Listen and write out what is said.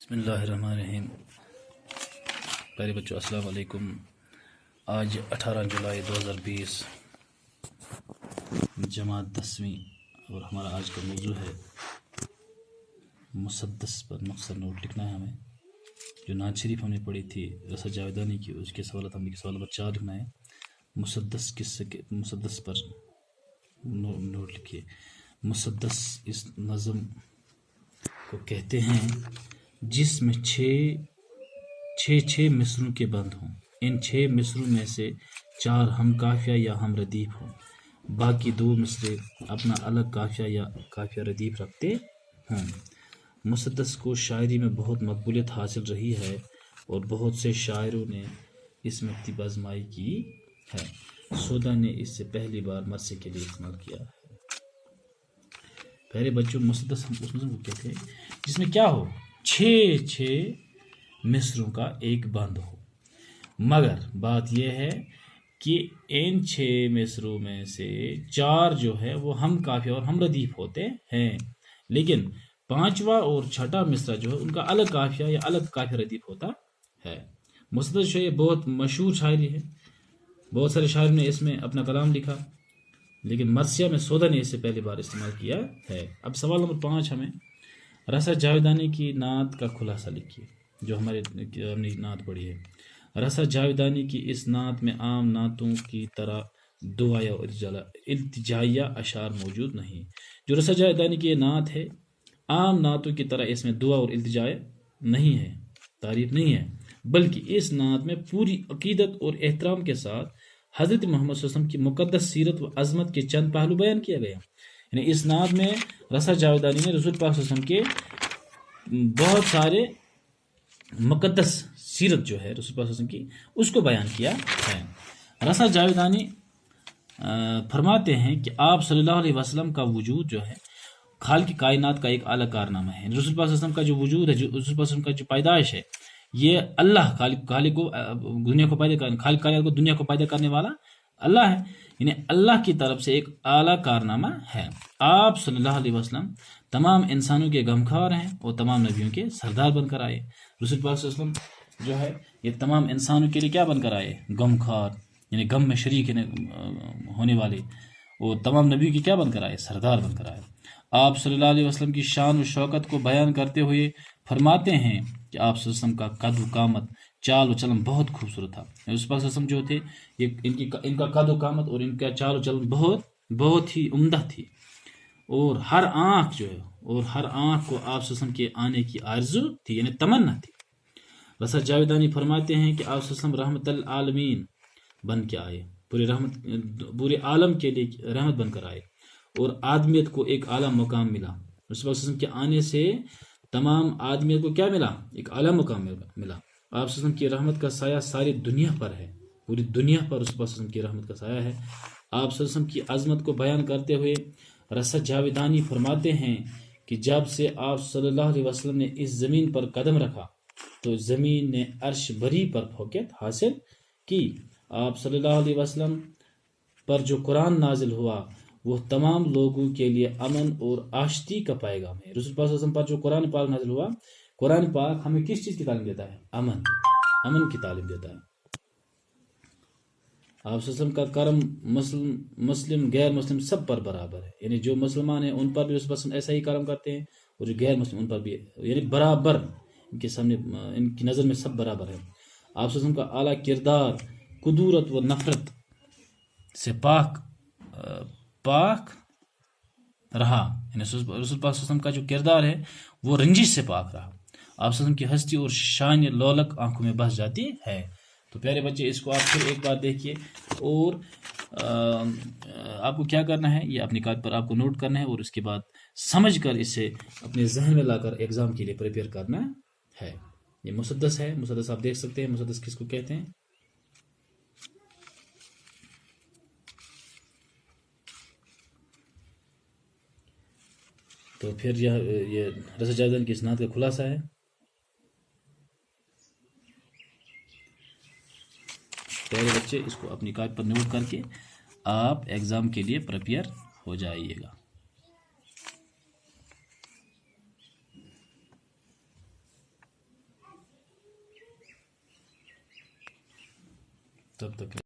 بسم اللہ الرحمن الرحیم۔ پیارے بچوں السلام علیکم۔ آج 18 جولائی 2020 جماعت 10ویں اور ہمارا آج کا موضوع ہے مسدس پر مختصر نوٹ لکھنا ہے ہمیں۔ جو نعت شریف ہم نے پڑھی تھی رسا جاویدانی کی، اس کے سوالات ہم نے سوال نمبر 4 لکھنا ہے۔ مسدس پر نوٹ لکھیے۔ مسدس اس نظم کو کہتے ہیں جس میں چھ مصروں کے بند ہوں۔ ان 6 مصروں میں سے 4 ہم قافیہ یا ہم ردیف ہوں، باقی 2 مصرے اپنا الگ قافیہ یا قافیہ ردیف رکھتے ہوں۔ مسدس کو شاعری میں بہت مقبولیت حاصل رہی ہے اور بہت سے شاعروں نے اس میں اپنی آزمائی کی ہے۔ سودا نے اس سے پہلی بار مرثے کے لیے استعمال کیا ہے۔ پہلے بچوں مسدس ہم اس نظم کو کہتے ہیں جس میں کیا ہو، 6 مصروں کا ایک بند ہو، مگر بات یہ ہے کہ ان 6 مصروں میں سے 4 جو ہے وہ ہم قافیہ اور ہم ردیف ہوتے ہیں، لیکن 5واں اور 6واں مصرع جو ہے ان کا الگ قافیہ یا الگ قافیہ ردیف ہوتا ہے۔ مسدس جو ہے بہت مشہور شاعری ہے، بہت سارے شاعروں نے اس میں اپنا کلام لکھا، لیکن مرثیہ میں سودا نے اس سے پہلی بار استعمال کیا ہے۔ اب سوال نمبر 5 ہمیں رسا جاویدانی کی نعت کا خلاصہ لکھیے، جو ہم نے نعت پڑھی ہے۔ رسا جاویدانی کی اس نعت میں عام نعتوں کی طرح دعائیہ اور التجائیہ اشعار موجود نہیں۔ جو رسا جاویدانی کی یہ نعت ہے، عام نعتوں کی طرح اس میں دعا اور التجائے نہیں ہے، تعریف نہیں ہے، بلکہ اس نعت میں پوری عقیدت اور احترام کے ساتھ حضرت محمد صلی اللہ علیہ وسلم کی مقدس سیرت و عظمت کے چند پہلو بیان کیا گیا۔ یعنی اس نعت میں رسا جاویدانی نے رسول پاک صلی اللہ علیہ وسلم کے بہت سارے مقدس سیرت جو ہے رسول پاک صلی اللہ علیہ وسلم کی، اس کو بیان کیا ہے۔ رسا جاویدانی فرماتے ہیں کہ آپ صلی اللہ علیہ وسلم کا وجود جو ہے خالق کائنات کا ایک اعلیٰ کارنامہ ہے۔ رسول پاک صلی اللہ علیہ وسلم کا جو وجود ہے، رسول پاک صلی اللہ علیہ وسلم کا جو پیدائش ہے، یہ اللہ خالق کو دنیا کو پیدا کرنے، خالق کائنات کو دنیا کو پیدا کرنے والا اللہ ہے، یعنی اللہ کی طرف سے ایک اعلیٰ کارنامہ ہے۔ آپ صلی اللہ علیہ وسلم تمام انسانوں کے غمخوار ہیں اور تمام نبیوں کے سردار بن کر آئے۔ رسول پاک صلی اللہ علیہ وسلم جو ہے یہ تمام انسانوں کے لیے کیا بن کر آئے؟ غمخوار، یعنی غم میں شریک ہونے والے، اور تمام نبیوں کی کیا بن کر آئے؟ سردار بن کر آئے۔ آپ صلی اللہ علیہ وسلم کی شان و شوکت کو بیان کرتے ہوئے فرماتے ہیں کہ آپ صلی اللہ علیہ وسلم کا قد و قامت، چال و چلن بہت خوبصورت تھا۔ رسول پاک صلی اللہ علیہ وسلم جو تھے ان کا قد و قامت اور ان کا چال و چلن بہت ہی عمدہ تھی، اور ہر آنکھ جو ہے اور ہر آنکھ کو آپ صلی اللہ علیہ وسلم کے آنے کی آرزو تھی، یعنی تمنا تھی۔ رسا جاویدانی فرماتے ہیں کہ آپ صلی اللہ علیہ وسلم رحمت العالمین بن کے آئے، پورے عالم کے لیے رحمت بن کر آئے، اور آدمیت کو ایک اعلیٰ مقام ملا۔ رسول پاک صلی اللہ علیہ وسلم کے آنے سے تمام آدمیت کو کیا ملا؟ ایک اعلیٰ مقام ملا۔ آپ صلی اللہ علیہ وسلم کی رحمت کا سایہ ساری دنیا پر ہے، پوری دنیا پر رسول پاک صلی اللہ علیہ وسلم کی رحمت کا سایہ ہے۔ آپ صلی اللہ علیہ وسلم کی عظمت کو بیان کرتے ہوئے رسا جاویدانی فرماتے ہیں کہ جب سے آپ صلی اللہ علیہ وسلم نے اس زمین پر قدم رکھا تو زمین نے عرش بری پر فوقیت حاصل کی۔ آپ صلی اللہ علیہ وسلم پر جو قرآن نازل ہوا وہ تمام لوگوں کے لیے امن اور آشتی کا پیغام ہے۔ رسول پاک صلی اللہ علیہ وسلم پر جو قرآن پاک نازل ہوا، قرآن پاک ہمیں کس چیز کی تعلیم دیتا ہے؟ امن کی تعلیم دیتا ہے۔ آپ صلی اللہ علیہ وسلم کا کرم مسلم غیر مسلم سب پر برابر ہے، یعنی جو مسلمان ہیں ان پر بھی رسول وسلم ایسا ہی کرم کرتے ہیں، اور جو غیر مسلم ان پر بھی، یعنی برابر ان کے سامنے، ان کی نظر میں سب برابر ہے۔ آپ صلی اللہ علیہ وسلم کا اعلیٰ کردار قدورت و نفرت سے پاک رہا، یعنی رسول پاک صلی اللہ علیہ وسلم کا جو کردار ہے وہ رنجش سے پاک رہا۔ آپ صلی اللہ علیہ وسلم کی ہستی اور شان لولک آنکھوں میں بس جاتی ہے۔ تو پیارے بچے اس کو آپ پھر ایک بار دیکھیے، اور آپ کو کیا کرنا ہے، یہ اپنی کاغذ پر آپ کو نوٹ کرنا ہے، اور اس کے بعد سمجھ کر اسے اپنے ذہن میں لا کر ایگزام کے لیے پریپیئر کرنا ہے۔ یہ مسدس ہے، مسدس آپ دیکھ سکتے ہیں، مسدس کس کو کہتے ہیں؟ تو پھر یہ رسا جاویدانی کی اس نعت کا خلاصہ ہے۔ پیارے بچے اس کو اپنی کاغذ پر نوٹ کر کے آپ ایگزام کے لیے پریپیئر ہو جائیے گا۔ تب تک